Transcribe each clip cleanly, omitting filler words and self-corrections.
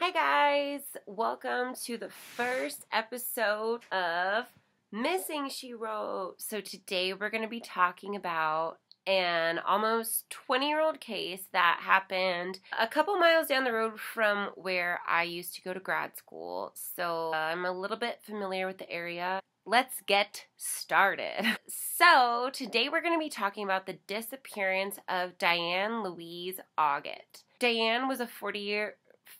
Hi guys, welcome to the first episode of Missing She Wrote. So today we're going to be talking about an almost 20-year-old case that happened a couple miles down the road from where I used to go to grad school. So I'm a little bit familiar with the area. Let's get started. So today we're going to be talking about the disappearance of Diane Louise Augat. Diane was a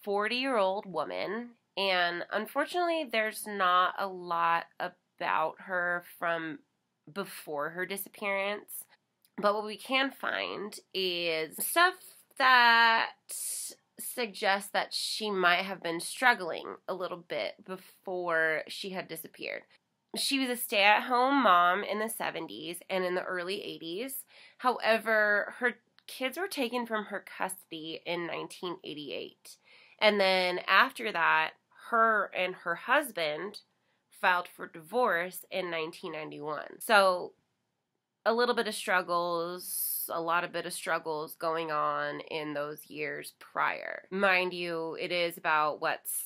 40-year-old woman, and unfortunately there's not a lot about her from before her disappearance, but what we can find is stuff that suggests that she might have been struggling a little bit before she had disappeared. She was a stay-at-home mom in the 70s and in the early 80s. However, her kids were taken from her custody in 1988. And then after that, her and her husband filed for divorce in 1991. So a lot of struggles going on in those years prior. Mind you, it is about,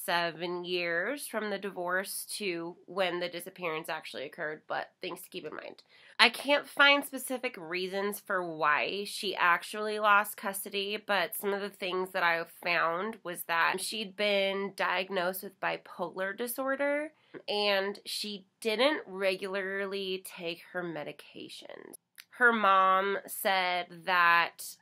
7 years from the divorce to when the disappearance actually occurred, but things to keep in mind. I can't find specific reasons for why she actually lost custody, but some of the things that I found was that she'd been diagnosed with bipolar disorder, and she didn't regularly take her medications. Her mom said that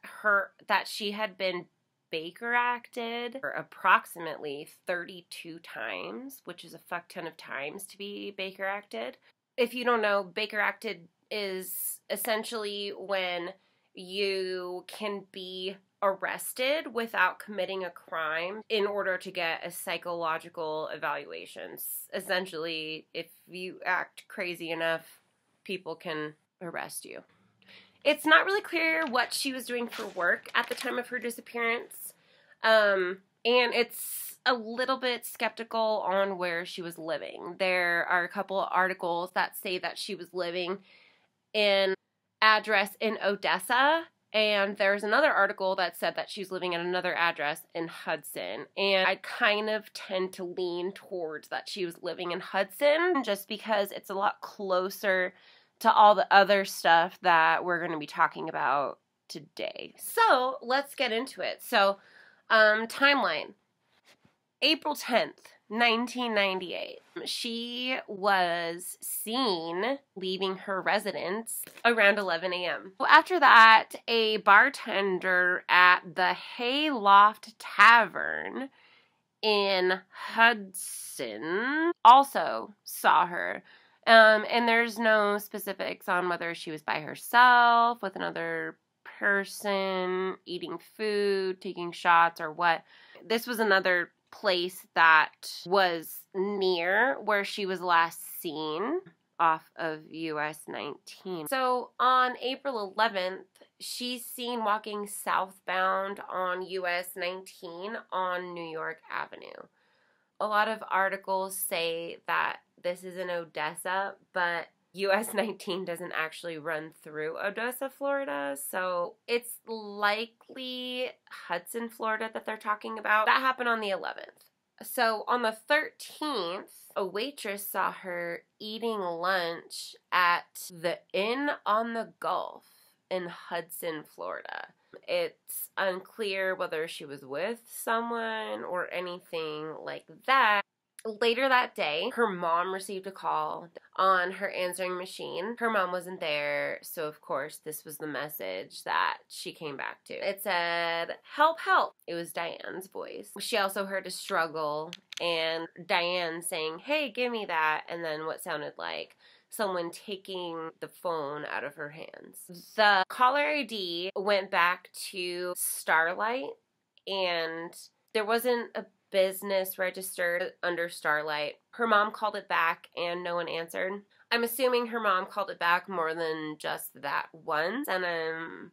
she had been Baker acted approximately 32 times, which is a fuck ton of times to be Baker acted. If you don't know, Baker acted is essentially when you can be arrested without committing a crime in order to get a psychological evaluation. Essentially, if you act crazy enough, people can arrest you. It's not really clear what she was doing for work at the time of her disappearance, and it's a little bit skeptical on where she was living. There are a couple of articles that say that she was living in address in Odessa, and there's another article that said that she's living at another address in Hudson, and I kind of tend to lean towards that she was living in Hudson just because it's a lot closer to all the other stuff that we're going to be talking about today. So let's get into it. So timeline. April 10th, 1998. She was seen leaving her residence around 11 a.m. After that, a bartender at the Hayloft Tavern in Hudson also saw her. And there's no specifics on whether she was by herself, with another person, eating food, taking shots, or what. This was another place that was near where she was last seen off of US 19. So on April 11th, she's seen walking southbound on US 19 on New York Avenue. A lot of articles say that this is in Odessa, but US 19 doesn't actually run through Odessa, Florida, so it's likely Hudson, Florida that they're talking about. That happened on the 11th. So on the 13th, a waitress saw her eating lunch at the Inn on the Gulf in Hudson, Florida. It's unclear whether she was with someone or anything like that. Later that day, her mom received a call on her answering machine. Her mom wasn't there, so of course this was the message that she came back to. It said, "Help, help." It was Diane's voice. She also heard a struggle and Diane saying, "Hey, give me that," and then what sounded like someone taking the phone out of her hands. The caller ID went back to Starlight, and there wasn't a business registered under Starlight. Her mom called it back and no one answered. I'm assuming her mom called it back more than just that once, and I'm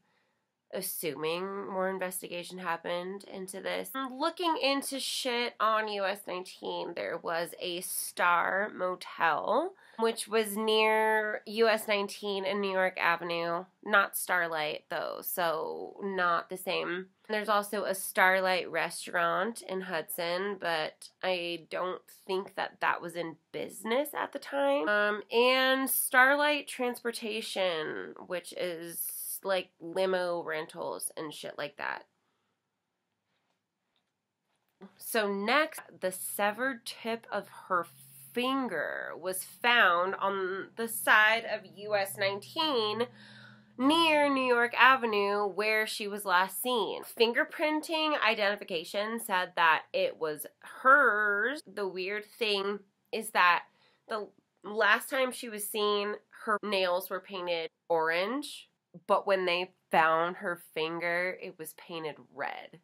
assuming more investigation happened into this. Looking into shit on US 19, there was a Star Motel, which was near US 19 and New York Avenue. Not Starlight, though, so not the same. There's also a Starlight restaurant in Hudson, but I don't think that that was in business at the time. And Starlight Transportation, which is like limo rentals and shit like that. So next, the severed tip of her finger was found on the side of US 19 near New York Avenue where she was last seen. Fingerprinting identification said that it was hers. The weird thing is that the last time she was seen, her nails were painted orange, but when they found her finger, it was painted red.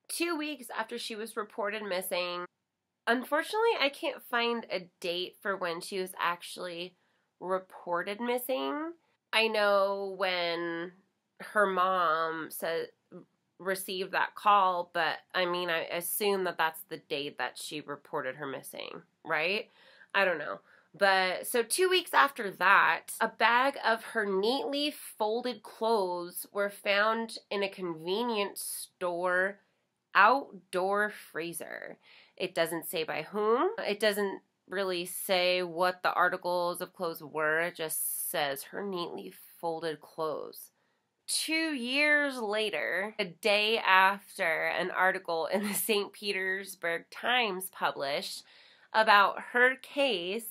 2 weeks after she was reported missing, unfortunately, I can't find a date for when she was actually reported missing. I know when her mom received that call, but I mean, I assume that that's the date that she reported her missing, right? I don't know. But so 2 weeks after that, a bag of her neatly folded clothes were found in a convenience store outdoor freezer. It doesn't say by whom. It doesn't really say what the articles of clothes were. It just says her neatly folded clothes. 2 years later, a day after an article in the St. Petersburg Times published about her case,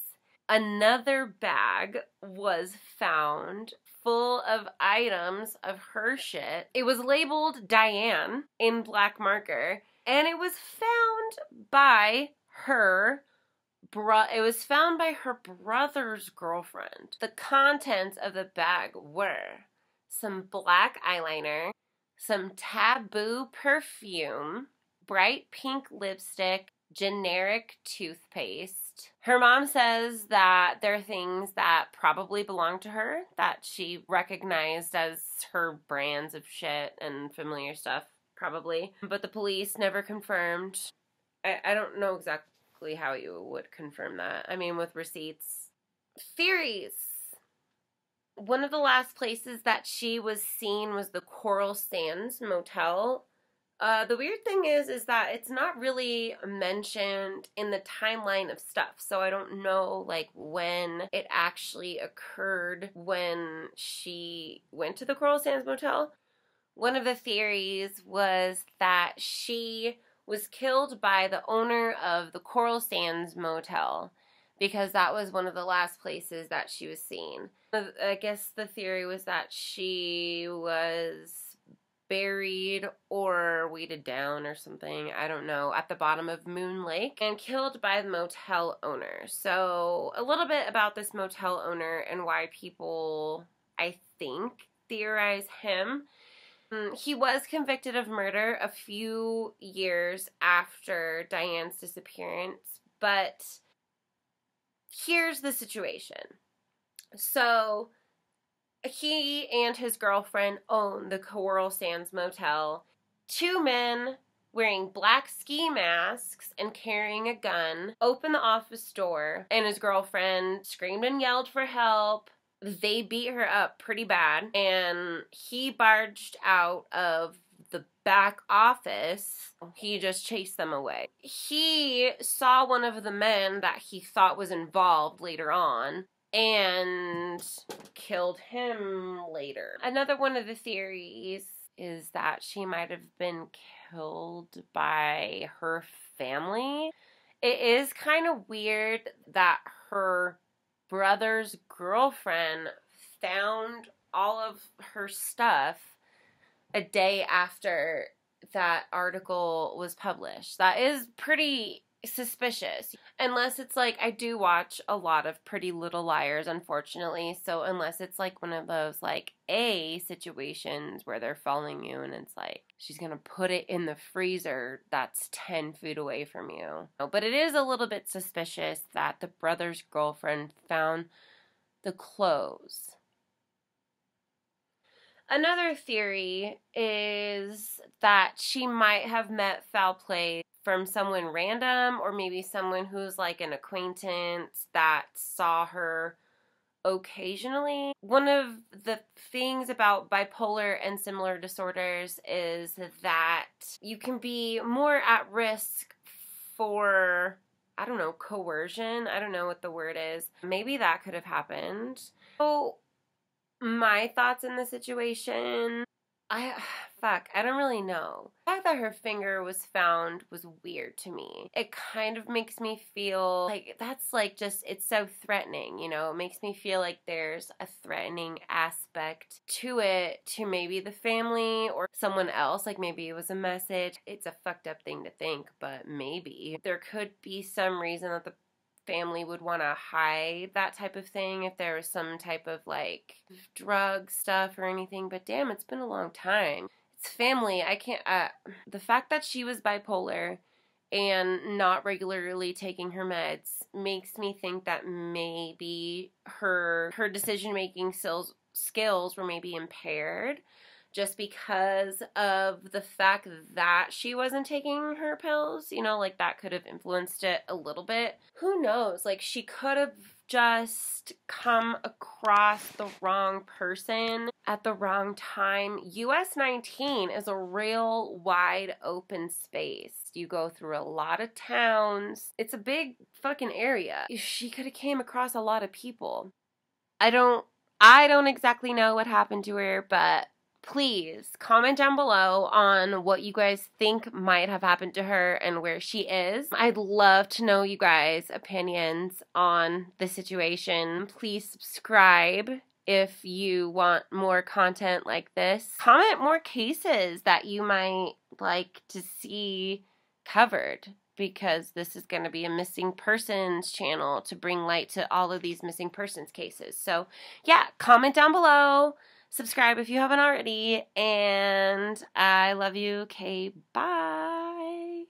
another bag was found full of items of her shit. It was labeled Diane in black marker, and it was found by her brother's girlfriend. The contents of the bag were some black eyeliner, some Taboo perfume, bright pink lipstick, generic toothpaste. Her mom says that there are things that probably belong to her that she recognized as her brands of shit and familiar stuff, probably. But the police never confirmed. I don't know exactly how you would confirm that. I mean, with receipts. Theories. One of the last places that she was seen was the Coral Sands Motel. The weird thing is that it's not really mentioned in the timeline of stuff, so I don't know, like, when it actually occurred when she went to the Coral Sands Motel. One of the theories was that she was killed by the owner of the Coral Sands Motel, because that was one of the last places that she was seen. I guess the theory was that she was buried or weighted down or something, I don't know, at the bottom of Moon Lake and killed by the motel owner. So a little bit about this motel owner and why people, I think, theorize him. He was convicted of murder a few years after Diane's disappearance, but here's the situation. So he and his girlfriend own the Coral Sands Motel. 2 men wearing black ski masks and carrying a gun opened the office door, and his girlfriend screamed and yelled for help. They beat her up pretty bad, and he barged out of the back office. He just chased them away. He saw one of the men that he thought was involved later on and killed him later. Another one of the theories is that she might have been killed by her family. It is kind of weird that her brother's girlfriend found all of her stuff a day after that article was published. That is pretty suspicious. Unless it's like, I do watch a lot of Pretty Little Liars, unfortunately, so unless it's like one of those like A situations where they're following you and it's like she's gonna put it in the freezer that's 10 feet away from you. But it is a little bit suspicious that the brother's girlfriend found the clothes. Another theory is that she might have met foul play from someone random, or maybe someone who's like an acquaintance that saw her occasionally. One of the things about bipolar and similar disorders is that you can be more at risk for, I don't know, coercion. I don't know what the word is. Maybe that could have happened. So my thoughts in the situation, I don't really know. The fact that her finger was found was weird to me. It kind of makes me feel like that's like just, it's so threatening, you know? It makes me feel like there's a threatening aspect to it, to maybe the family or someone else. Like maybe it was a message. It's a fucked up thing to think, but maybe there could be some reason that the family would want to hide that type of thing if there was some type of like drug stuff or anything. But damn, it's been a long time. It's family. I can't, the fact that she was bipolar and not regularly taking her meds makes me think that maybe her decision-making skills were maybe impaired just because of the fact that she wasn't taking her pills. You know, like that could have influenced it a little bit. Who knows? Like she could have just come across the wrong person at the wrong time. US 19 is a real wide open space. You go through a lot of towns. It's a big fucking area. She could have came across a lot of people. I don't exactly know what happened to her, but please comment down below on what you guys think might have happened to her and where she is. I'd love to know you guys' opinions on the situation. Please subscribe if you want more content like this. Comment more cases that you might like to see covered, because this is going to be a missing persons channel to bring light to all of these missing persons cases. So yeah, comment down below. Subscribe if you haven't already, and I love you. Okay, bye.